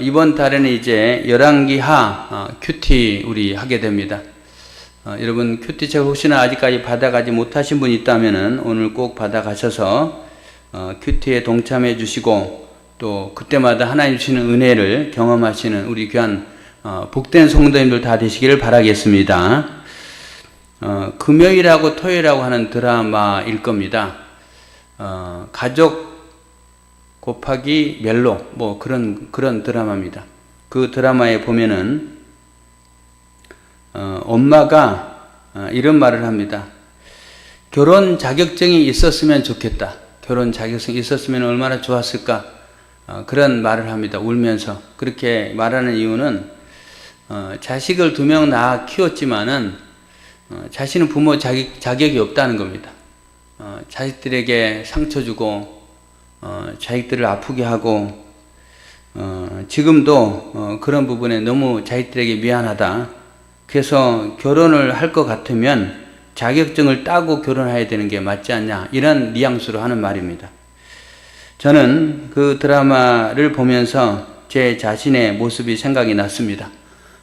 이번 달에는 이제 열왕기하 큐티 우리 하게 됩니다. 여러분 큐티 책 혹시나 아직까지 받아가지 못하신 분 있다면은 오늘 꼭 받아가셔서 큐티에 동참해 주시고 또 그때마다 하나님 주시는 은혜를 경험하시는 우리 귀한 복된 성도님들 다 되시기를 바라겠습니다. 금요일하고 토요일하고 하는 드라마일 겁니다. 가족 곱하기 멜로 뭐 그런 드라마입니다. 그 드라마에 보면은 엄마가 이런 말을 합니다. 결혼 자격증이 있었으면 좋겠다. 결혼 자격증이 있었으면 얼마나 좋았을까. 그런 말을 합니다. 울면서. 그렇게 말하는 이유는 자식을 2명 낳아 키웠지만은 자신은 부모 자격이 없다는 겁니다. 자식들에게 상처 주고 자식들을 아프게 하고 지금도 그런 부분에 너무 자식들에게 미안하다. 그래서 결혼을 할 것 같으면 자격증을 따고 결혼해야 되는 게 맞지 않냐, 이런 뉘앙스로 하는 말입니다. 저는 그 드라마를 보면서 제 자신의 모습이 생각이 났습니다.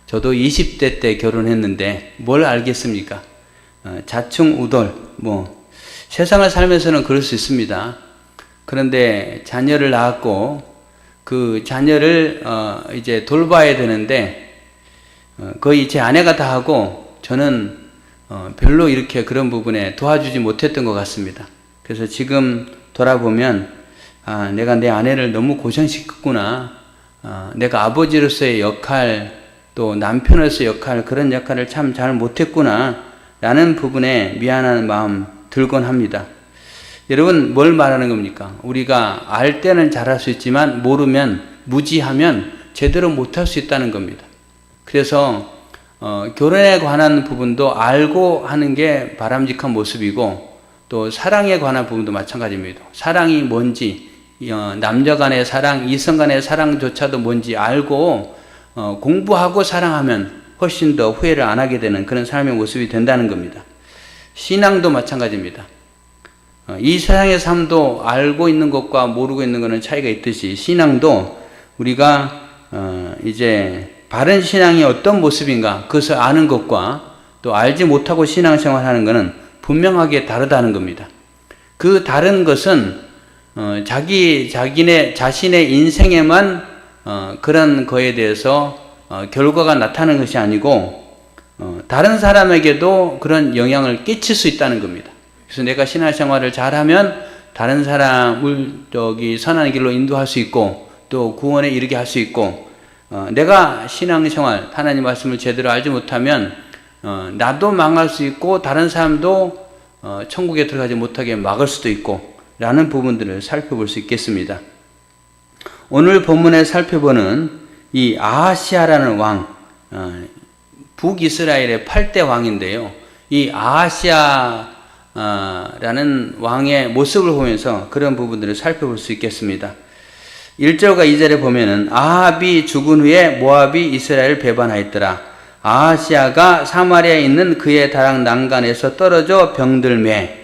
저도 20대 때 결혼했는데 뭘 알겠습니까? 자충우돌, 세상을 살면서는 그럴 수 있습니다. 그런데 자녀를 낳았고 그 자녀를 이제 돌봐야 되는데 거의 제 아내가 다 하고 저는 별로 이렇게 그런 부분에 도와주지 못했던 것 같습니다. 그래서 지금 돌아보면 내가 내 아내를 너무 고생시켰구나. 내가 아버지로서의 역할, 또 남편으로서의 역할, 그런 역할을 참 잘 못했구나 라는 부분에 미안한 마음 들곤 합니다. 여러분, 뭘 말하는 겁니까? 우리가 알 때는 잘할 수 있지만 모르면, 무지하면 제대로 못할 수 있다는 겁니다. 그래서 결혼에 관한 부분도 알고 하는 게 바람직한 모습이고, 또 사랑에 관한 부분도 마찬가지입니다. 사랑이 뭔지, 남녀 간의 사랑, 이성 간의 사랑조차도 뭔지 알고 공부하고 사랑하면 훨씬 더 후회를 안 하게 되는 그런 삶의 모습이 된다는 겁니다. 신앙도 마찬가지입니다. 이 세상의 삶도 알고 있는 것과 모르고 있는 것은 차이가 있듯이 신앙도 우리가 이제 바른 신앙이 어떤 모습인가 그것을 아는 것과 또 알지 못하고 신앙생활하는 것은 분명하게 다르다는 겁니다. 그 다른 것은 자신의 인생에만 그런 거에 대해서 결과가 나타나는 것이 아니고 다른 사람에게도 그런 영향을 끼칠 수 있다는 겁니다. 그래서 내가 신앙생활을 잘하면 다른 사람을 선한 길로 인도할 수 있고 또 구원에 이르게 할 수 있고, 내가 신앙생활, 하나님 말씀을 제대로 알지 못하면 나도 망할 수 있고 다른 사람도 천국에 들어가지 못하게 막을 수도 있고 라는 부분들을 살펴볼 수 있겠습니다. 오늘 본문에 살펴보는 이 아하시아라는 왕, 북이스라엘의 8대 왕인데요. 이 아하시아 라는 왕의 모습을 보면서 그런 부분들을 살펴볼 수 있겠습니다. 1절과 2절에 보면은 아합이 죽은 후에 모압이 이스라엘을 배반하였더라. 아하시아가 사마리아에 있는 그의 다락 난간에서 떨어져 병들매.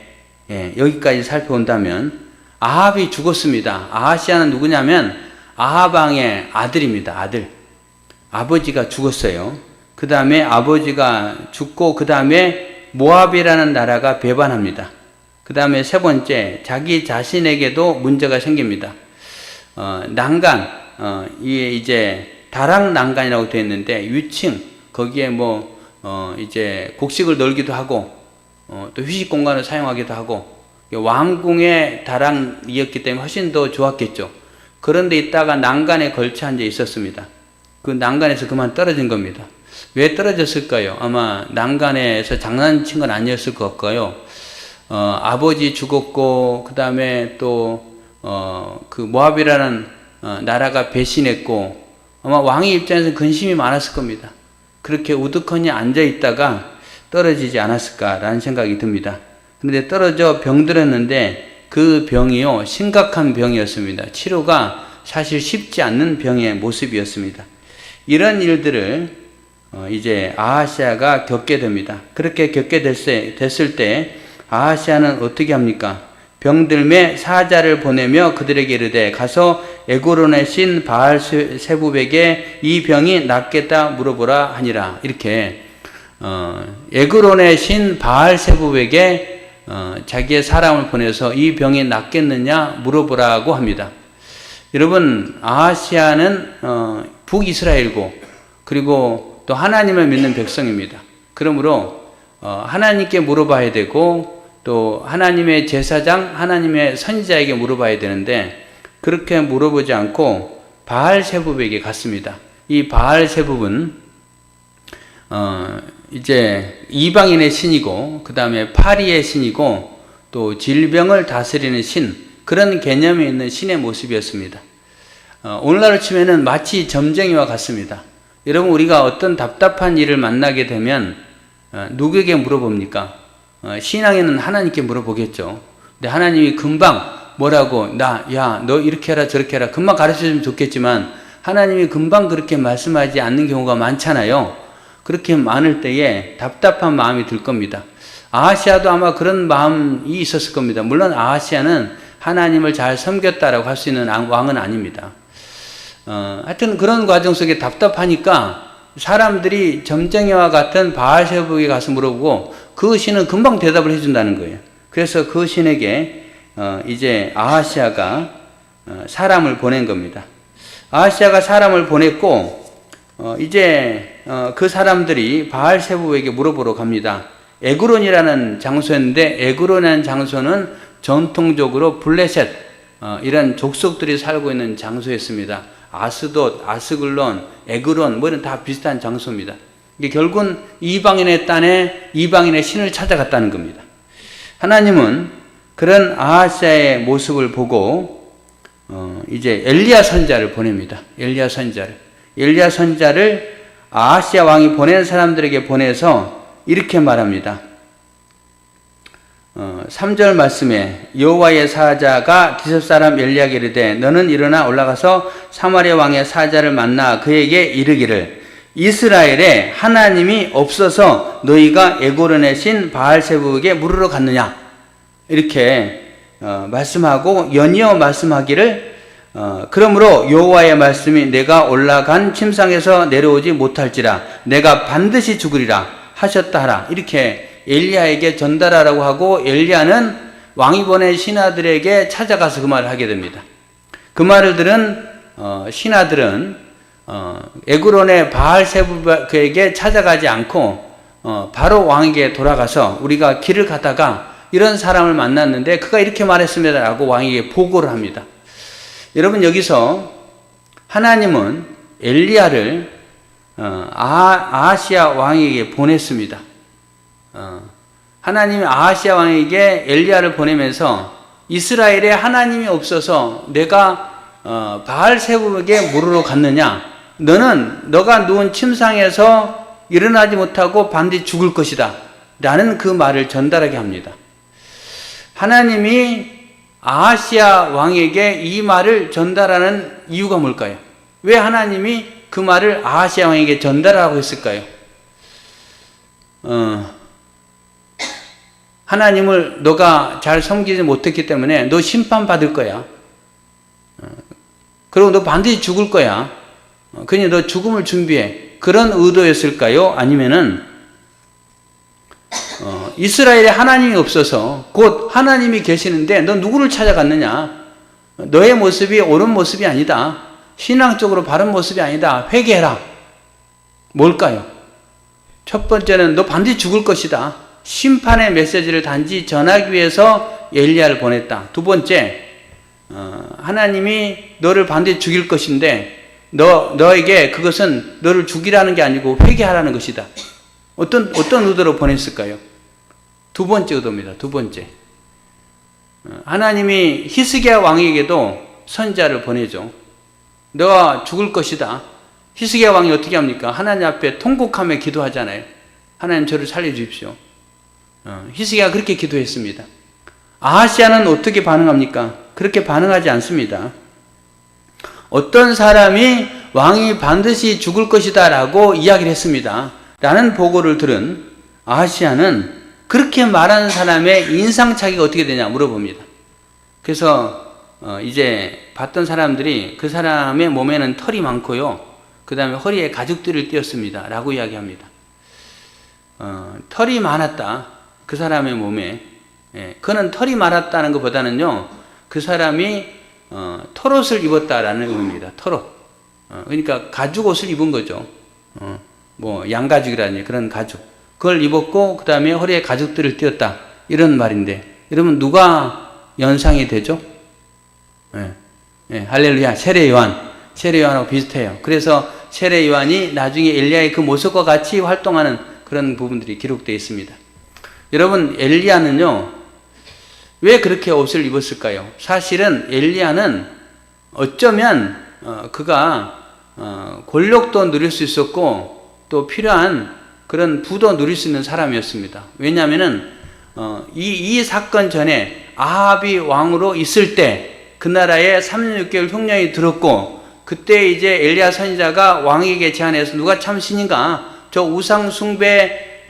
여기까지 살펴본다면 아합이 죽었습니다. 아하시아는 누구냐면 아합 왕의 아들입니다. 아들. 아버지가 죽었어요. 그 다음에 아버지가 죽고 그 다음에 모압이라는 나라가 배반합니다. 그 다음에 세 번째, 자기 자신에게도 문제가 생깁니다. 난간, 이게 이제 다락 난간이라고 되어 있는데 위층, 거기에 이제 곡식을 널기도 하고 또 휴식 공간을 사용하기도 하고 왕궁의 다락이었기 때문에 훨씬 더 좋았겠죠. 그런데 있다가 난간에 걸쳐 앉아 있었습니다. 그 난간에서 그만 떨어진 겁니다. 왜 떨어졌을까요? 아마 난간에서 장난친 건 아니었을 것 같고요. 아버지 죽었고 그 다음에 또 그 모압이라는 나라가 배신했고 아마 왕의 입장에서 근심이 많았을 겁니다. 그렇게 우두커니 앉아 있다가 떨어지지 않았을까라는 생각이 듭니다. 그런데 떨어져 병들었는데 그 병이요, 심각한 병이었습니다. 치료가 사실 쉽지 않는 병의 모습이었습니다. 이런 일들을 이제 아하시아가 겪게 됩니다. 그렇게 겪게 됐을 때 아하시아는 어떻게 합니까? 병들매 사자를 보내며 그들에게 이르되 가서 에그론의 신 바알세붑에게 이 병이 낫겠다 물어보라 하니라. 이렇게 에그론의 신 바알세붑에게 자기의 사람을 보내서 이 병이 낫겠느냐 물어보라고 합니다. 여러분, 아하시아는 북이스라엘고 그리고 또 하나님을 믿는 백성입니다. 그러므로 하나님께 물어봐야 되고 또 하나님의 제사장, 하나님의 선지자에게 물어봐야 되는데 그렇게 물어보지 않고 바알세붑에게 갔습니다. 이 바알세붑은 이제 이방인의 신이고 그 다음에 파리의 신이고 또 질병을 다스리는 신, 그런 개념이 있는 신의 모습이었습니다. 오늘날로 치면은 마치 점쟁이와 같습니다. 여러분, 우리가 어떤 답답한 일을 만나게 되면 누구에게 물어봅니까? 신앙에는 하나님께 물어보겠죠. 근데 하나님이 금방 뭐라고, 야, 너 이렇게 해라 저렇게 해라 금방 가르쳐주면 좋겠지만 하나님이 금방 그렇게 말씀하지 않는 경우가 많잖아요. 그렇게 많을 때에 답답한 마음이 들 겁니다. 아하시아도 아마 그런 마음이 있었을 겁니다. 물론 아하시아는 하나님을 잘 섬겼다라고 할 수 있는 왕은 아닙니다. 하여튼 그런 과정 속에 답답하니까 사람들이 점쟁이와 같은 바알세붑에게 가서 물어보고 그 신은 금방 대답을 해준다는 거예요. 그래서 그 신에게 이제 아하시아가 사람을 보낸 겁니다. 아하시아가 사람을 보냈고 이제 그 사람들이 바알세붑에게 물어보러 갑니다. 에그론이라는 장소였는데 에그론이라는 장소는 전통적으로 블레셋 이런 족속들이 살고 있는 장소였습니다. 아스돗, 아스글론, 에그론 이런 다 비슷한 장소입니다. 이게 결국은 이방인의 땅에 이방인의 신을 찾아갔다는 겁니다. 하나님은 그런 아하시아의 모습을 보고 이제 엘리야 선지자를 보냅니다. 엘리야 선지자를 아하시아 왕이 보낸 사람들에게 보내서 이렇게 말합니다. 3절 말씀에 여호와의 사자가 기슭 사람 엘리야에게 이르되 너는 일어나 올라가서 사마리아 왕의 사자를 만나 그에게 이르기를 이스라엘에 하나님이 없어서 너희가 에그론의 신 바알세붑에게 물으러 갔느냐, 이렇게 말씀하고 연이어 말씀하기를 그러므로 여호와의 말씀이 내가 올라간 침상에서 내려오지 못할지라 내가 반드시 죽으리라 하셨다 하라, 이렇게 엘리야에게 전달하라고 하고 엘리야는 왕이 보낸 신하들에게 찾아가서 그 말을 하게 됩니다. 그 말을 들은 신하들은 에그론의 바알세붑에게 찾아가지 않고 바로 왕에게 돌아가서 우리가 길을 가다가 이런 사람을 만났는데 그가 이렇게 말했습니다 라고 왕에게 보고를 합니다. 여러분, 여기서 하나님은 엘리야를 아하시아 왕에게 보냈습니다. 하나님이 아하시아 왕에게 엘리야를 보내면서 이스라엘에 하나님이 없어서 내가 바알세붑에게 물으러 갔느냐, 너가 누운 침상에서 일어나지 못하고 반드시 죽을 것이다 라는 그 말을 전달하게 합니다. 하나님이 아하시아 왕에게 이 말을 전달하는 이유가 뭘까요? 왜 하나님이 그 말을 아하시아 왕에게 전달하고 했을까요? 하나님을 너가 잘 섬기지 못했기 때문에 너 심판받을 거야. 그리고 너 반드시 죽을 거야. 그러니 너 죽음을 준비해. 그런 의도였을까요? 아니면은 이스라엘에 하나님이 없어서 곧 하나님이 계시는데 너 누구를 찾아갔느냐? 너의 모습이 옳은 모습이 아니다. 신앙적으로 바른 모습이 아니다. 회개해라. 뭘까요? 첫 번째는 너 반드시 죽을 것이다. 심판의 메시지를 단지 전하기 위해서 엘리야를 보냈다. 두 번째, 하나님이 너를 반드시 죽일 것인데 너에게 그것은 너를 죽이라는 게 아니고 회개하라는 것이다. 어떤 의도로 보냈을까요? 두 번째 의도입니다. 두 번째, 하나님이 히스기야 왕에게도 선지자를 보내죠. 너가 죽을 것이다. 히스기야 왕이 어떻게 합니까? 하나님 앞에 통곡하며 기도하잖아요. 하나님 저를 살려주십시오. 히스기야가 그렇게 기도했습니다. 아하시아는 어떻게 반응합니까? 그렇게 반응하지 않습니다. 어떤 사람이 왕이 반드시 죽을 것이다 라고 이야기를 했습니다. 라는 보고를 들은 아하시아는 그렇게 말하는 사람의 인상착의가 어떻게 되냐 물어봅니다. 그래서 이제 봤던 사람들이 그 사람의 몸에는 털이 많고요. 그 다음에 허리에 가죽들을 띄었습니다. 라고 이야기합니다. 털이 많았다. 그 사람의 몸에. 예, 그는 털이 많았다는 것보다는요, 그 사람이 털옷을 입었다라는 의미입니다. 털옷. 그러니까 가죽 옷을 입은 거죠. 뭐 양가죽이라니 그런 가죽. 그걸 입었고 그 다음에 허리에 가죽들을 띄었다. 이런 말인데, 여러분 누가 연상이 되죠? 예, 예, 할렐루야. 세례 요한하고 비슷해요. 그래서 세례 요한이 나중에 엘리야의 그 모습과 같이 활동하는 그런 부분들이 기록되어 있습니다. 여러분, 엘리야는요, 왜 그렇게 옷을 입었을까요? 사실은 엘리야는 어쩌면 그가 권력도 누릴 수 있었고 또 필요한 그런 부도 누릴 수 있는 사람이었습니다. 왜냐하면은 이 사건 전에 아합이 왕으로 있을 때 그 나라에 3년 6개월 흉년이 들었고, 그때 이제 엘리야 선지자가 왕에게 제안해서 누가 참 신인가, 저 우상 숭배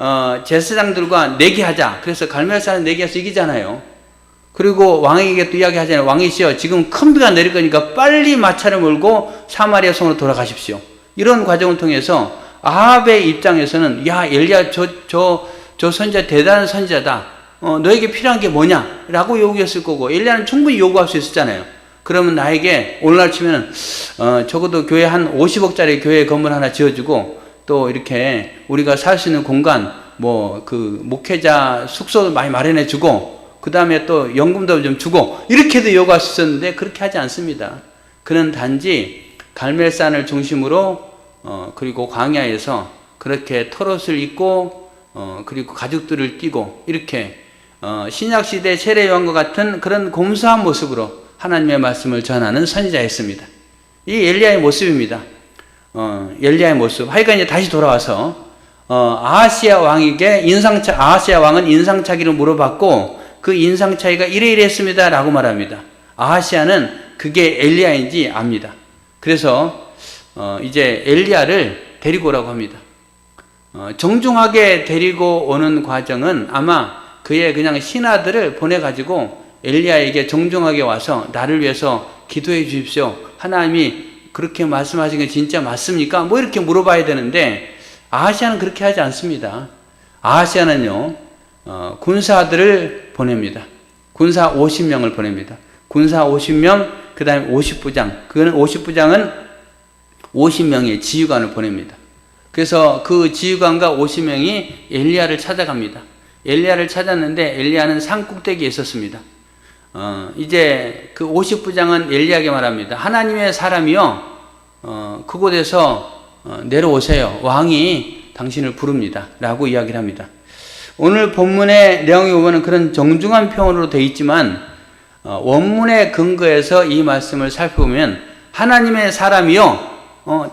제사장들과 내기하자. 그래서 갈멜산을 내기해서 이기잖아요. 그리고 왕에게 또 이야기하잖아요. 왕이시여, 지금 큰 비가 내릴 거니까 빨리 마차를 몰고 사마리아 성으로 돌아가십시오. 이런 과정을 통해서 아합의 입장에서는, 야, 엘리야 저 선지자 대단한 선지자다. 너에게 필요한 게 뭐냐? 라고 요구했을 거고, 엘리야는 충분히 요구할 수 있었잖아요. 그러면 나에게 오늘날 치면은 적어도 교회 한 50억짜리 교회 건물 하나 지어주고, 또 이렇게 우리가 살 수 있는 공간, 뭐 그 목회자 숙소도 많이 마련해 주고, 그 다음에 또 연금도 좀 주고, 이렇게도 요구할 수 있었는데 그렇게 하지 않습니다. 그는 단지 갈멜산을 중심으로 그리고 광야에서 그렇게 털옷을 입고 그리고 가죽들을 띠고, 이렇게 신약시대 세례 요한과 같은 그런 검소한 모습으로 하나님의 말씀을 전하는 선지자였습니다. 이 엘리야의 모습입니다. 엘리야의 모습. 하여간 이제 다시 돌아와서 아하시아 왕에게 아하시아 왕은 인상착의를 물어봤고, 그 인상착의가 이래이랬습니다 라고 말합니다. 아하시아는 그게 엘리야인지 압니다. 그래서 이제 엘리야를 데리고 오라고 합니다. 정중하게 데리고 오는 과정은 아마 그의 그냥 신하들을 보내가지고 엘리야에게 정중하게 와서 나를 위해서 기도해 주십시오. 하나님이 그렇게 말씀하신 게 진짜 맞습니까? 뭐 이렇게 물어봐야 되는데, 아하시아는 그렇게 하지 않습니다. 아하시아는요, 군사들을 보냅니다. 군사 50명을 보냅니다. 군사 50명, 그 다음에 50부장. 그는 50부장은 50명의 지휘관을 보냅니다. 그래서 그 지휘관과 50명이 엘리야를 찾아갑니다. 엘리야를 찾았는데 엘리야는 산 꼭대기에 있었습니다. 이제 그 50부장은 엘리야에게 말합니다. 하나님의 사람이요, 그곳에서 내려오세요. 왕이 당신을 부릅니다. 라고 이야기를 합니다. 오늘 본문의 내용에 보면 그런 정중한 표현으로 되어 있지만, 원문의 근거에서 이 말씀을 살펴보면 하나님의 사람이요,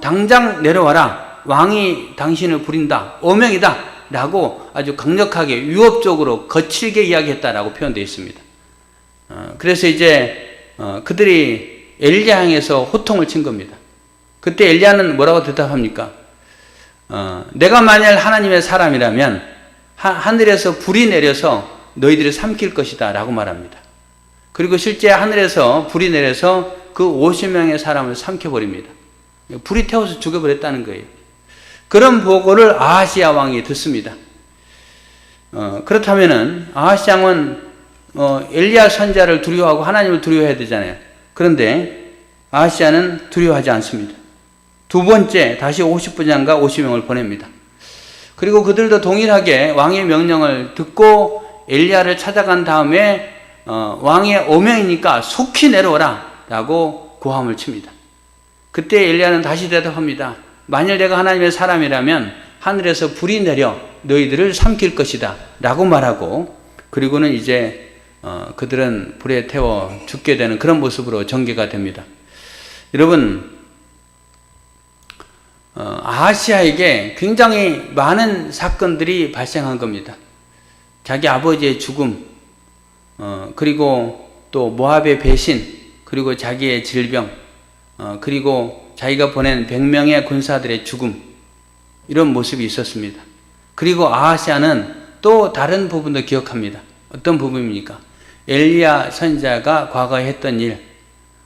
당장 내려와라. 왕이 당신을 부린다. 어명이다. 라고 아주 강력하게 유업적으로 거칠게 이야기했다라고 표현되어 있습니다. 그래서 이제 그들이 엘리야 향해서 호통을 친 겁니다. 그때 엘리야는 뭐라고 대답합니까? 내가 만약 하나님의 사람이라면 하늘에서 불이 내려서 너희들을 삼킬 것이다 라고 말합니다. 그리고 실제 하늘에서 불이 내려서 그 50명의 사람을 삼켜버립니다. 불이 태워서 죽여버렸다는 거예요. 그런 보고를 아하시아 왕이 듣습니다. 그렇다면은 아하시아 왕은 엘리야 선지자를 두려워하고 하나님을 두려워해야 되잖아요. 그런데 아하시아는 두려워하지 않습니다. 두 번째 다시 50부장과 50명을 보냅니다. 그리고 그들도 동일하게 왕의 명령을 듣고 엘리야를 찾아간 다음에 왕의 어명이니까 속히 내려오라 라고 고함을 칩니다. 그때 엘리야는 다시 대답합니다. 만일 내가 하나님의 사람이라면 하늘에서 불이 내려 너희들을 삼킬 것이다 라고 말하고, 그리고는 이제 그들은 불에 태워 죽게 되는 그런 모습으로 전개가 됩니다. 여러분, 아하시아에게 굉장히 많은 사건들이 발생한 겁니다. 자기 아버지의 죽음, 그리고 또 모압의 배신, 그리고 자기의 질병, 그리고 자기가 보낸 100명의 군사들의 죽음, 이런 모습이 있었습니다. 그리고 아하시아는 또 다른 부분도 기억합니다. 어떤 부분입니까? 엘리야 선지자가 과거에 했던 일,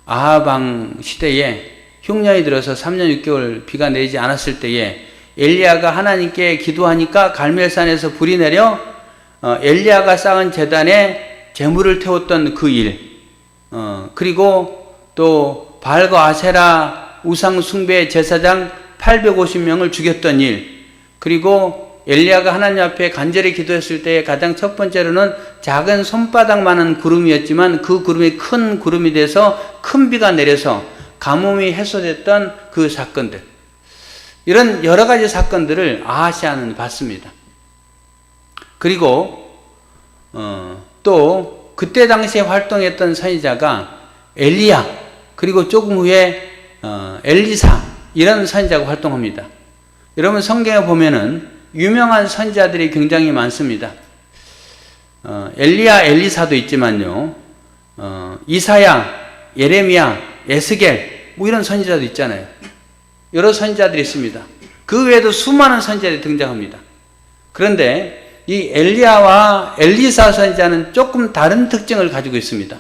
아합 왕 시대에 흉년이 들어서 3년 6개월 비가 내리지 않았을 때에 엘리야가 하나님께 기도하니까 갈멜산에서 불이 내려 엘리야가 쌓은 제단에 제물을 태웠던 그 일, 그리고 또 바알과 아세라 우상 숭배 제사장 850명을 죽였던 일, 그리고 엘리야가 하나님 앞에 간절히 기도했을 때 가장 첫 번째로는 작은 손바닥만한 구름이었지만 그 구름이 큰 구름이 돼서 큰 비가 내려서 가뭄이 해소됐던 그 사건들, 이런 여러 가지 사건들을 아하시아는 봤습니다. 그리고 또 그때 당시에 활동했던 선지자가 엘리야, 그리고 조금 후에 엘리사, 이런 선지자가 활동합니다. 여러분 성경에 보면은 유명한 선지자들이 굉장히 많습니다. 엘리야, 엘리사도 있지만요, 이사야, 예레미야, 에스겔, 뭐 이런 선지자도 있잖아요. 여러 선지자들이 있습니다. 그 외에도 수많은 선지자들이 등장합니다. 그런데 이 엘리야와 엘리사 선지자는 조금 다른 특징을 가지고 있습니다.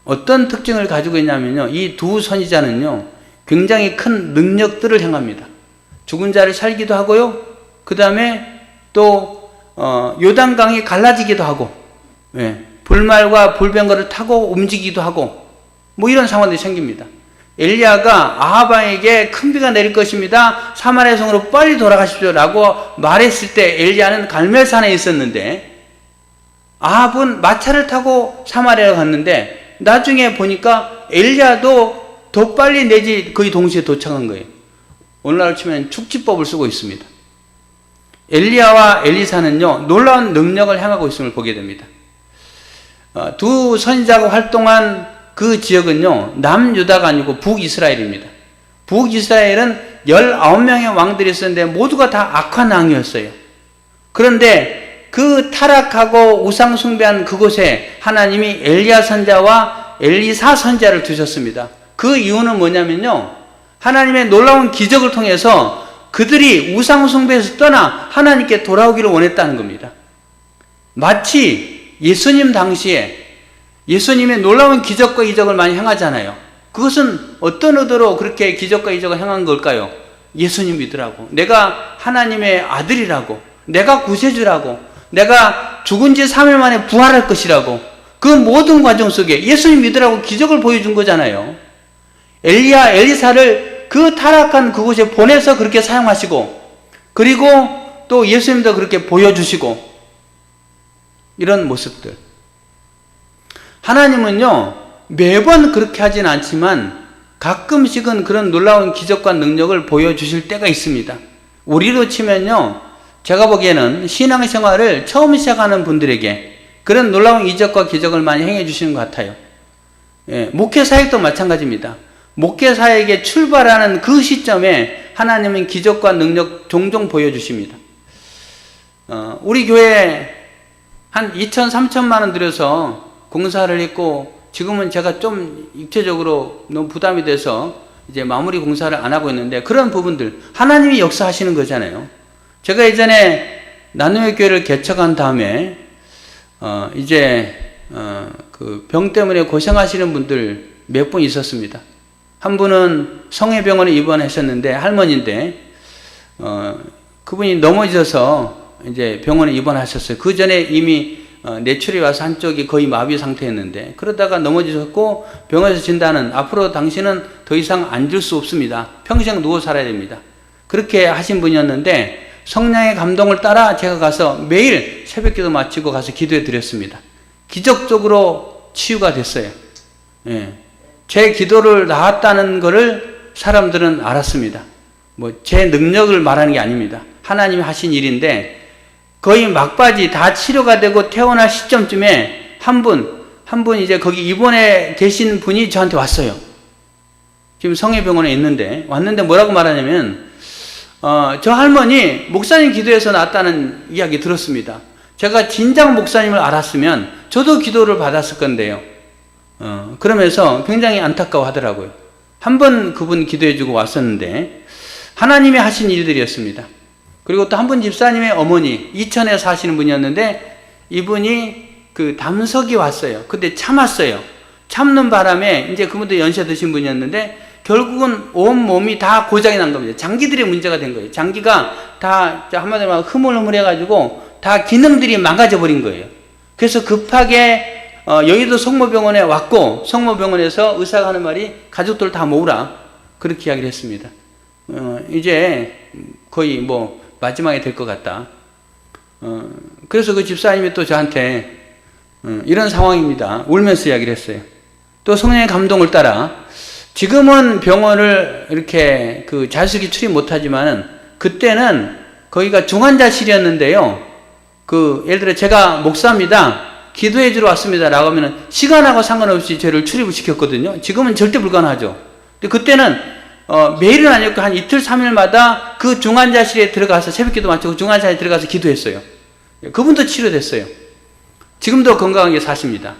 어떤 특징을 가지고 있냐면요, 이 두 선지자는요 굉장히 큰 능력들을 행합니다. 죽은 자를 살기도 하고요, 그 다음에 또 요단강이 갈라지기도 하고, 불말과 불병거를 타고 움직이기도 하고, 뭐 이런 상황들이 생깁니다. 엘리야가 아합 왕에게 큰 비가 내릴 것입니다, 사마리아 성으로 빨리 돌아가십시오 라고 말했을 때 엘리야는 갈멜산에 있었는데 아합은 마차를 타고 사마리아에 갔는데 나중에 보니까 엘리야도 더 빨리 내지 거의 동시에 도착한 거예요. 오늘날로 치면 축지법을 쓰고 있습니다. 엘리야와 엘리사는요 놀라운 능력을 행하고 있음을 보게 됩니다. 두 선지자가 활동한 그 지역은요 남유다가 아니고 북이스라엘입니다. 북이스라엘은 19명의 왕들이 있었는데 모두가 다 악한 왕이었어요. 그런데 그 타락하고 우상 숭배한 그곳에 하나님이 엘리야 선지자와 엘리사 선지자를 두셨습니다. 그 이유는 뭐냐면요, 하나님의 놀라운 기적을 통해서 그들이 우상 숭배에서 떠나 하나님께 돌아오기를 원했다는 겁니다. 마치 예수님 당시에 예수님의 놀라운 기적과 이적을 많이 행하잖아요. 그것은 어떤 의도로 그렇게 기적과 이적을 행한 걸까요? 예수님 믿으라고, 내가 하나님의 아들이라고, 내가 구세주라고, 내가 죽은 지 3일 만에 부활할 것이라고, 그 모든 과정 속에 예수님 믿으라고 기적을 보여준 거잖아요. 엘리야, 엘리사를 그 타락한 그곳에 보내서 그렇게 사용하시고, 그리고 또 예수님도 그렇게 보여주시고, 이런 모습들. 하나님은요 매번 그렇게 하진 않지만 가끔씩은 그런 놀라운 기적과 능력을 보여주실 때가 있습니다. 우리로 치면요, 제가 보기에는 신앙생활을 처음 시작하는 분들에게 그런 놀라운 이적과 기적을 많이 행해 주시는 것 같아요. 목회사역도 마찬가지입니다. 목회사역에 출발하는 그 시점에 하나님은 기적과 능력 종종 보여주십니다. 우리 교회에 한 2천, 3천만 원 들여서 공사를 했고, 지금은 제가 좀 입체적으로 너무 부담이 돼서 이제 마무리 공사를 안 하고 있는데, 그런 부분들 하나님이 역사하시는 거잖아요. 제가 예전에 나눔의 교회를 개척한 다음에 그 병 때문에 고생하시는 분들 몇 분 있었습니다. 한 분은 성회병원에 입원하셨는데 할머니인데 그분이 넘어져서 이제 병원에 입원하셨어요. 그 전에 이미 뇌출이 와서 한쪽이 거의 마비 상태였는데, 그러다가 넘어지셨고 병원에서 진단은 앞으로 당신은 더 이상 앉을 수 없습니다, 평생 누워 살아야 됩니다, 그렇게 하신 분이었는데, 성령의 감동을 따라 제가 가서 매일 새벽기도 마치고 가서 기도해 드렸습니다. 기적적으로 치유가 됐어요. 제 기도를 나았다는 것을 사람들은 알았습니다. 뭐 제 능력을 말하는 게 아닙니다. 하나님이 하신 일인데, 거의 막바지 다 치료가 되고 퇴원할 시점쯤에 한 분 이제 거기 입원해 계신 분이 저한테 왔어요. 지금 성회병원에 있는데, 왔는데 뭐라고 말하냐면, 저 할머니 목사님 기도해서 낫다는 이야기 들었습니다. 제가 진작 목사님을 알았으면 저도 기도를 받았을 건데요. 그러면서 굉장히 안타까워 하더라고요. 한 번 그분 기도해주고 왔었는데 하나님이 하신 일들이었습니다. 그리고 또 한 분 집사님의 어머니, 이천에 사시는 분이었는데 이분이 그 담석이 왔어요. 근데 참았어요. 참는 바람에 이제 그분도 연세 드신 분이었는데 결국은 온 몸이 다 고장이 난 겁니다. 장기들이 문제가 된 거예요. 장기가 다 한마디로 말하면 흐물흐물해가지고 다 기능들이 망가져 버린 거예요. 그래서 급하게 여의도 성모병원에 왔고 성모병원에서 의사가 하는 말이 가족들 다 모으라 그렇게 이야기를 했습니다. 이제 거의 뭐 마지막에 될 것 같다. 그래서 그 집사님이 또 저한테 이런 상황입니다. 울면서 이야기를 했어요. 또 성령의 감동을 따라 지금은 병원을 이렇게 그 자숙이 출입 못하지만은 그때는 거기가 중환자실이었는데요. 그 예를 들어 제가 목사입니다. 기도해 주러 왔습니다. 라고 하면은 시간하고 상관없이 저를 출입을 시켰거든요. 지금은 절대 불가능하죠. 근데 그때는 매일은 아니었고 한 이틀 3일마다 그 중환자실에 들어가서 새벽기도 마치고 중환자실에 들어가서 기도했어요. 그분도 치료됐어요. 지금도 건강하게 사십니다.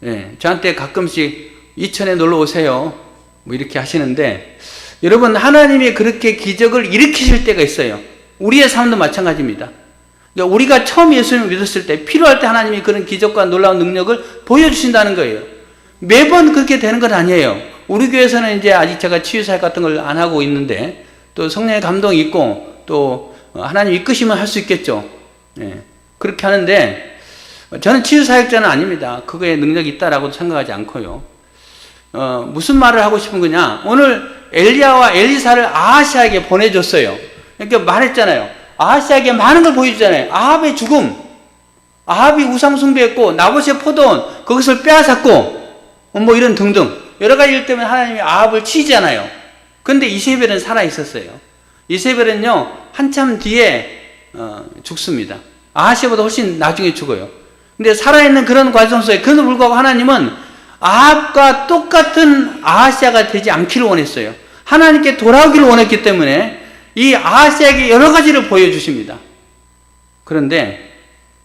예, 저한테 가끔씩 이천에 놀러 오세요. 뭐 이렇게 하시는데 여러분 하나님이 그렇게 기적을 일으키실 때가 있어요. 우리의 삶도 마찬가지입니다. 그러니까 우리가 처음 예수님을 믿었을 때 필요할 때 하나님이 그런 기적과 놀라운 능력을 보여주신다는 거예요. 매번 그렇게 되는 건 아니에요. 우리 교회에서는 이제 아직 제가 치유사역 같은 걸 안 하고 있는데 또 성령의 감동이 있고 또 하나님 이끄시면 할 수 있겠죠. 예, 그렇게 하는데 저는 치유사역자는 아닙니다. 그거에 능력이 있다라고 생각하지 않고요. 무슨 말을 하고 싶은 거냐? 오늘 엘리야와 엘리사를 아하시아에게 보내줬어요. 그러니까 말했잖아요. 아하시아에게 많은 걸 보여주잖아요. 아합의 죽음, 아합이 우상숭배했고 나봇의 포도원 그것을 빼앗았고 뭐 이런 등등 여러 가지 일 때문에 하나님이 아합을 치잖아요. 그런데 이세벨은 살아 있었어요. 이세벨은요 한참 뒤에 죽습니다. 아하시아보다 훨씬 나중에 죽어요. 근데 살아있는 그런 과정 속에 그럼에도 불구하고 하나님은 아합과 똑같은 아하시아가 되지 않기를 원했어요. 하나님께 돌아오기를 원했기 때문에 이 아하시아에게 여러 가지를 보여주십니다. 그런데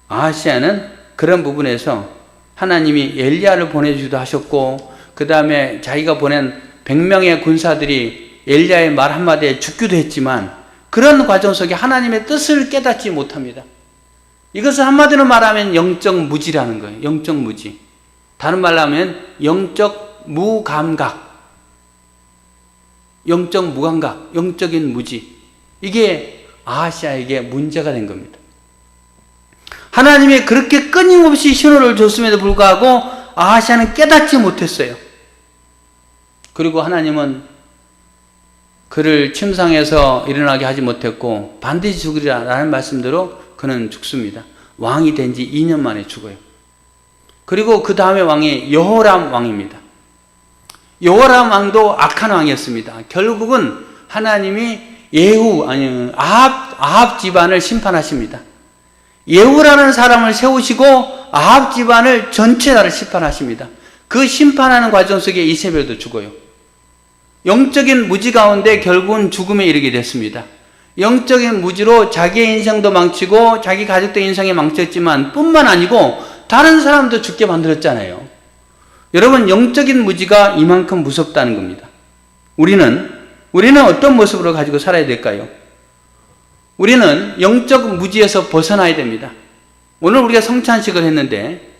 아하시아는 그런 부분에서 하나님이 엘리야를 보내주기도 하셨고 그 다음에 자기가 보낸 100명의 군사들이 엘리야의 말 한마디에 죽기도 했지만 그런 과정 속에 하나님의 뜻을 깨닫지 못합니다. 이것을 한마디로 말하면 영적 무지라는 거예요. 영적 무지. 다른 말로 하면 영적 무감각, 영적 무감각, 영적인 무지. 이게 아하시아에게 문제가 된 겁니다. 하나님이 그렇게 끊임없이 신호를 줬음에도 불구하고 아하시아는 깨닫지 못했어요. 그리고 하나님은 그를 침상에서 일어나게 하지 못했고 반드시 죽으리라 라는 말씀대로 그는 죽습니다. 왕이 된 지 2년 만에 죽어요. 그리고 그 다음에 왕이 여호람 왕입니다. 여호람 왕도 악한 왕이었습니다. 결국은 하나님이 아합 집안을 심판하십니다. 예후라는 사람을 세우시고 아합 집안을 전체 나라를 심판하십니다. 그 심판하는 과정 속에 이세벨도 죽어요. 영적인 무지 가운데 결국은 죽음에 이르게 됐습니다. 영적인 무지로 자기의 인생도 망치고 자기 가족들의 인생이 망쳤지만 뿐만 아니고 다른 사람도 죽게 만들었잖아요. 여러분 영적인 무지가 이만큼 무섭다는 겁니다. 우리는 어떤 모습으로 가지고 살아야 될까요? 우리는 영적 무지에서 벗어나야 됩니다. 오늘 우리가 성찬식을 했는데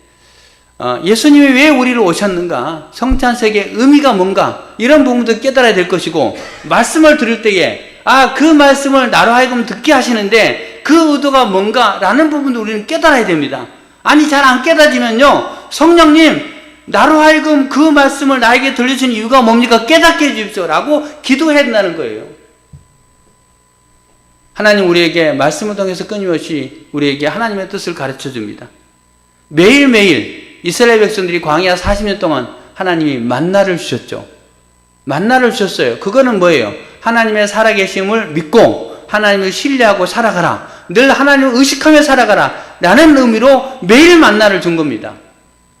예수님이 왜 우리를 오셨는가? 성찬식의 의미가 뭔가? 이런 부분도 깨달아야 될 것이고 말씀을 들을 때에 그 말씀을 나로 하여금 듣게 하시는데 그 의도가 뭔가? 라는 부분도 우리는 깨달아야 됩니다. 아니 잘 안 깨닫지면요 성령님 나로 하여금 그 말씀을 나에게 들려주신 이유가 뭡니까? 깨닫게 해주십시오 라고 기도해야 된다는 거예요. 하나님 우리에게 말씀을 통해서 끊임없이 우리에게 하나님의 뜻을 가르쳐 줍니다. 매일매일 이스라엘 백성들이 광야 40년 동안 하나님이 만나를 주셨죠. 만나를 주셨어요. 그거는 뭐예요? 하나님의 살아계심을 믿고 하나님을 신뢰하고 살아가라. 늘 하나님을 의식하며 살아가라 라는 의미로 매일 만나를 준 겁니다.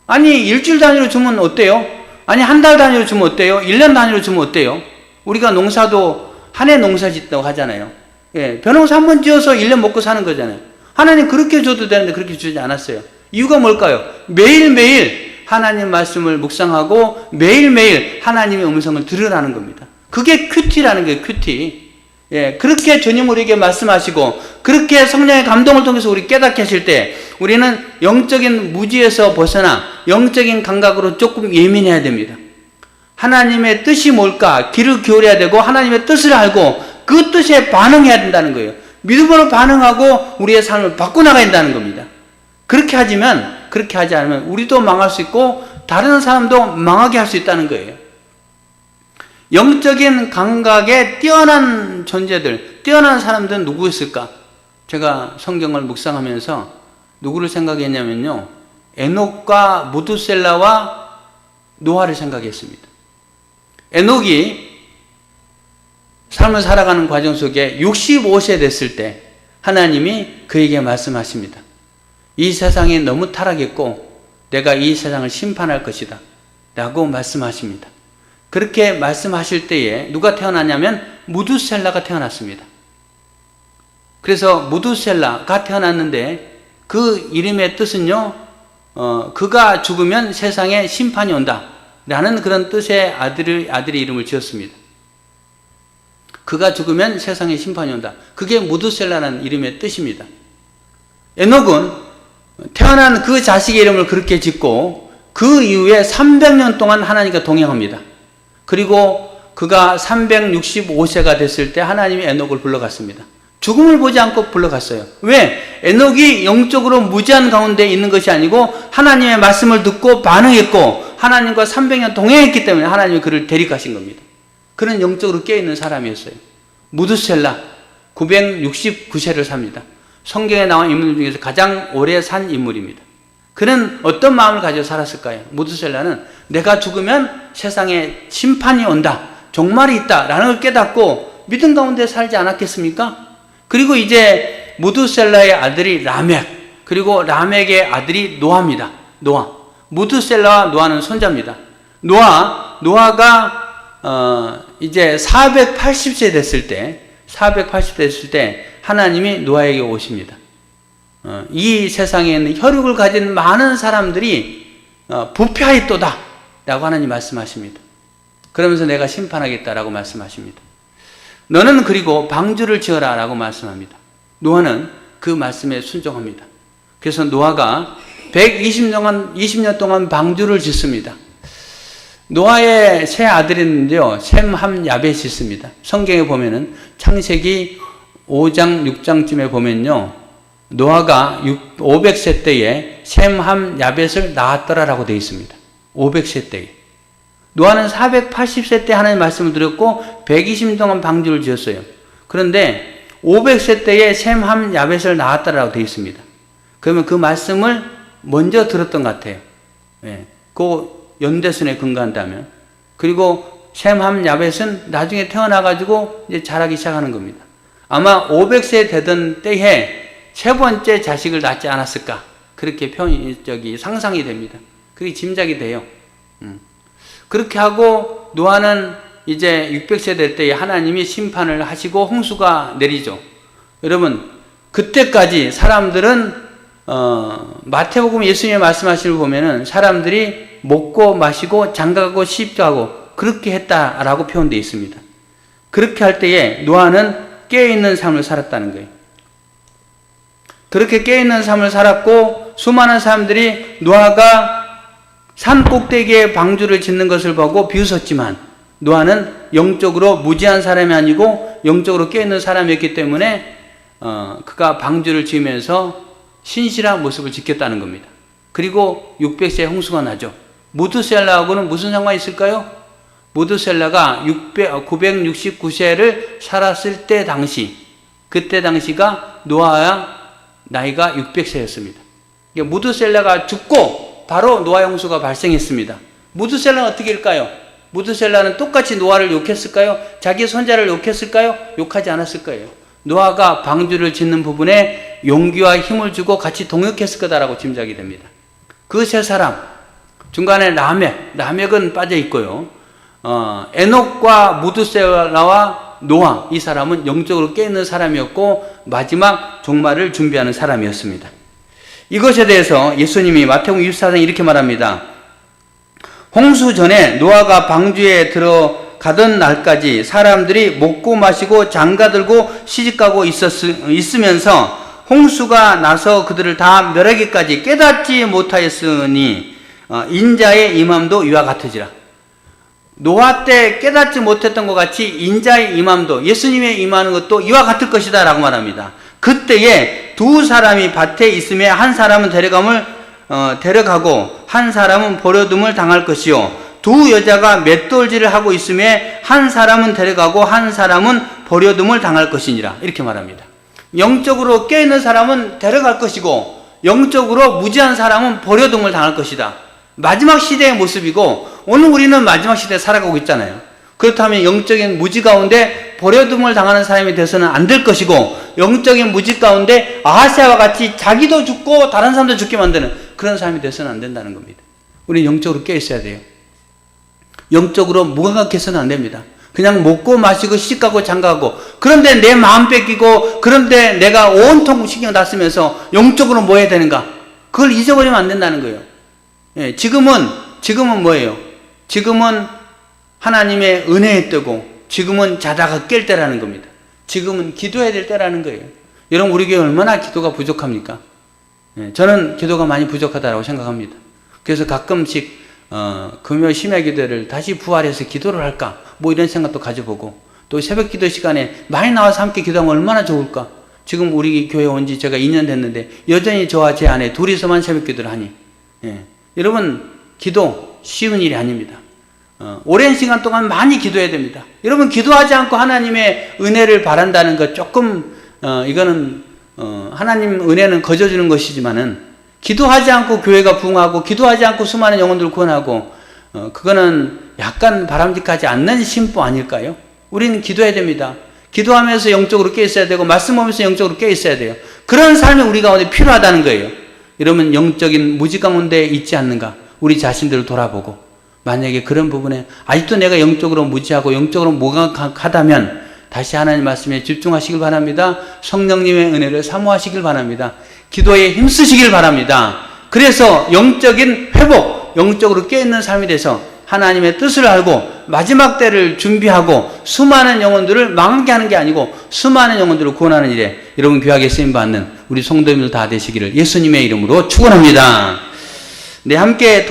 아니 일주일 단위로 주면 어때요? 아니 한 달 단위로 주면 어때요? 1년 단위로 주면 어때요? 우리가 농사도 한 해 농사 짓다고 하잖아요. 예, 벼농사 한 번 지어서 1년 먹고 사는 거잖아요. 하나님 그렇게 줘도 되는데 그렇게 주지 않았어요. 이유가 뭘까요? 매일매일 하나님 말씀을 묵상하고 매일매일 하나님의 음성을 들으라는 겁니다. 그게 큐티라는 거예요. 큐티. 예, 그렇게 주님 우리에게 말씀하시고 그렇게 성령의 감동을 통해서 우리 깨닫게 하실 때 우리는 영적인 무지에서 벗어나 영적인 감각으로 조금 예민해야 됩니다. 하나님의 뜻이 뭘까? 귀를 기울여야 되고 하나님의 뜻을 알고 그 뜻에 반응해야 된다는 거예요. 믿음으로 반응하고 우리의 삶을 바꿔나가야 된다는 겁니다. 그렇게 하지 않으면 우리도 망할 수 있고 다른 사람도 망하게 할 수 있다는 거예요. 영적인 감각에 뛰어난 존재들, 뛰어난 사람들은 누구였을까? 제가 성경을 묵상하면서 누구를 생각했냐면요, 에녹과 무두셀라와 노아를 생각했습니다. 에녹이 삶을 살아가는 과정 속에 65세 됐을 때 하나님이 그에게 말씀하십니다. 이 세상이 너무 타락했고 내가 이 세상을 심판할 것이다 라고 말씀하십니다. 그렇게 말씀하실 때에 누가 태어나냐면 무두셀라가 태어났습니다. 그래서 무두셀라가 태어났는데 그 이름의 뜻은요, 그가 죽으면 세상에 심판이 온다 라는 그런 뜻의 아들의 이름을 지었습니다. 그가 죽으면 세상에 심판이 온다. 그게 무두셀라라는 이름의 뜻입니다. 에녹은 태어난 그 자식의 이름을 그렇게 짓고 그 이후에 300년 동안 하나님과 동행합니다. 그리고 그가 365세가 됐을 때 하나님이 에녹을 불러갔습니다. 죽음을 보지 않고 불러갔어요. 왜? 에녹이 영적으로 무지한 가운데 있는 것이 아니고 하나님의 말씀을 듣고 반응했고 하나님과 300년 동행했기 때문에 하나님이 그를 데려가신 겁니다. 그는 영적으로 깨어있는 사람이었어요. 무두셀라 969세를 삽니다. 성경에 나온 인물 중에서 가장 오래 산 인물입니다. 그는 어떤 마음을 가지고 살았을까요? 무두셀라는 내가 죽으면 세상에 심판이 온다, 종말이 있다 라는 걸 깨닫고 믿음 가운데 살지 않았겠습니까? 그리고 이제 무두셀라의 아들이 라멕, 그리고 라멕의 아들이 노아입니다. 노아. 무두셀라와 노아는 손자입니다. 노아가 이제 480세 됐을 때 하나님이 노아에게 오십니다. 이 세상에 있는 혈육을 가진 많은 사람들이 부패하였도다 라고 하나님 말씀하십니다. 그러면서 내가 심판하겠다라고 말씀하십니다. 너는 그리고 방주를 지어라 라고 말씀합니다. 노아는 그 말씀에 순종합니다. 그래서 노아가 120년 동안 방주를 짓습니다. 노아의 세 아들이 있는데요, 셈, 함, 야벳이 있습니다. 성경에 보면은 창세기 5장, 6장쯤에 보면요, 노아가 500세 때에 셈, 함, 야벳을 낳았더라라고 되어 있습니다. 500세 때에. 노아는 480세 때 하나님 말씀을 드렸고 120년 동안 방주를 지었어요. 그런데 500세 때에 셈, 함, 야벳을 낳았더라라고 되어 있습니다. 그러면 그 말씀을 먼저 들었던 것 같아요. 예. 그 연대선에 근거한다면. 그리고 셈, 함, 야벳은 나중에 태어나가지고 이제 자라기 시작하는 겁니다. 아마 500세 되던 때에 세 번째 자식을 낳지 않았을까. 그렇게 상상이 됩니다. 그게 짐작이 돼요. 그렇게 하고 노아는 이제 600세 될 때에 하나님이 심판을 하시고 홍수가 내리죠. 여러분, 그때까지 사람들은 마태복음 예수님의 말씀하시는 걸 보면은 사람들이 먹고 마시고 장가가고 시집가고 그렇게 했다라고 표현되어 있습니다. 그렇게 할 때에 노아는 깨어있는 삶을 살았다는 거예요. 그렇게 깨어있는 삶을 살았고 수많은 사람들이 노아가 산 꼭대기에 방주를 짓는 것을 보고 비웃었지만 노아는 영적으로 무지한 사람이 아니고 영적으로 깨어있는 사람이었기 때문에 그가 방주를 지으면서 신실한 모습을 지켰다는 겁니다. 그리고 600세에 홍수가 나죠. 무두셀라하고는 무슨 상관이 있을까요? 무두셀라가 969세를 살았을 때 그때 당시가 노아의 나이가 600세였습니다. 무두셀라가 죽고 바로 노아 홍수가 발생했습니다. 무두셀라는 어떻게 일까요? 무두셀라는 똑같이 노아를 욕했을까요? 자기 손자를 욕했을까요? 욕하지 않았을 거예요. 노아가 방주를 짓는 부분에 용기와 힘을 주고 같이 동역했을 거다라고 짐작이 됩니다. 그 세 사람, 중간에 라멕은 빠져 있고요. 에녹과 무두셀라와 노아, 이 사람은 영적으로 깨있는 사람이었고 마지막 종말을 준비하는 사람이었습니다. 이것에 대해서 예수님이 마태복음 24장에 이렇게 말합니다. 홍수 전에 노아가 방주에 들어가던 날까지 사람들이 먹고 마시고 장가들고 시집가고 있으면서 홍수가 나서 그들을 다 멸하기까지 깨닫지 못하였으니 인자의 임함도 이와 같으지라. 노아 때 깨닫지 못했던 것 같이 인자의 임함도, 예수님의 임하는 것도 이와 같을 것이다 라고 말합니다. 그때에 두 사람이 밭에 있음에 한 사람은 데려가고 한 사람은 버려둠을 당할 것이요, 두 여자가 맷돌질을 하고 있음에 한 사람은 데려가고 한 사람은 버려둠을 당할 것이니라, 이렇게 말합니다. 영적으로 깨어있는 사람은 데려갈 것이고 영적으로 무지한 사람은 버려둠을 당할 것이다. 마지막 시대의 모습이고, 오늘 우리는 마지막 시대에 살아가고 있잖아요. 그렇다면 영적인 무지 가운데 버려둠을 당하는 사람이 돼서는 안 될 것이고, 영적인 무지 가운데 아하스야와 같이 자기도 죽고 다른 사람도 죽게 만드는 그런 사람이 돼서는 안 된다는 겁니다. 우리는 영적으로 깨 있어야 돼요. 영적으로 무감각해서는 안 됩니다. 그냥 먹고 마시고 시집가고 장가가고, 그런데 내 마음 뺏기고, 그런데 내가 온통 신경 다 쓰면서 영적으로 뭐 해야 되는가? 그걸 잊어버리면 안 된다는 거예요. 예, 지금은 뭐예요? 지금은 하나님의 은혜의 때고, 지금은 자다가 깰 때라는 겁니다. 지금은 기도해야 될 때라는 거예요. 여러분, 우리 교회 얼마나 기도가 부족합니까? 예, 저는 기도가 많이 부족하다고 생각합니다. 그래서 가끔씩 금요 심야 기도를 다시 부활해서 기도를 할까? 뭐 이런 생각도 가져보고, 또 새벽 기도 시간에 많이 나와서 함께 기도하면 얼마나 좋을까? 지금 우리 교회 온 지 제가 2년 됐는데 여전히 저와 제 아내 둘이서만 새벽 기도를 하니, 예. 여러분, 기도 쉬운 일이 아닙니다. 오랜 시간 동안 많이 기도해야 됩니다. 여러분, 기도하지 않고 하나님의 은혜를 바란다는 것 조금 이거는 하나님 은혜는 거저주는 것이지만은, 기도하지 않고 교회가 부흥하고 기도하지 않고 수많은 영혼들을 구원하고, 그거는 약간 바람직하지 않는 심보 아닐까요? 우리는 기도해야 됩니다. 기도하면서 영적으로 깨 있어야 되고, 말씀 보면서 영적으로 깨 있어야 돼요. 그런 삶이 우리 가운데 필요하다는 거예요. 여러분, 영적인 무지 가운데 있지 않는가? 우리 자신들을 돌아보고, 만약에 그런 부분에 아직도 내가 영적으로 무지하고 영적으로 무감각하다면 다시 하나님 말씀에 집중하시길 바랍니다. 성령님의 은혜를 사모하시길 바랍니다. 기도에 힘쓰시길 바랍니다. 그래서 영적인 회복, 영적으로 깨어있는 삶이 돼서 하나님의 뜻을 알고 마지막 때를 준비하고 수많은 영혼들을 망하게 하는 게 아니고 수많은 영혼들을 구원하는 일에 여러분 귀하게 쓰임받는 우리 성도님들 다 되시기를 예수님의 이름으로 축원합니다. 네, 함께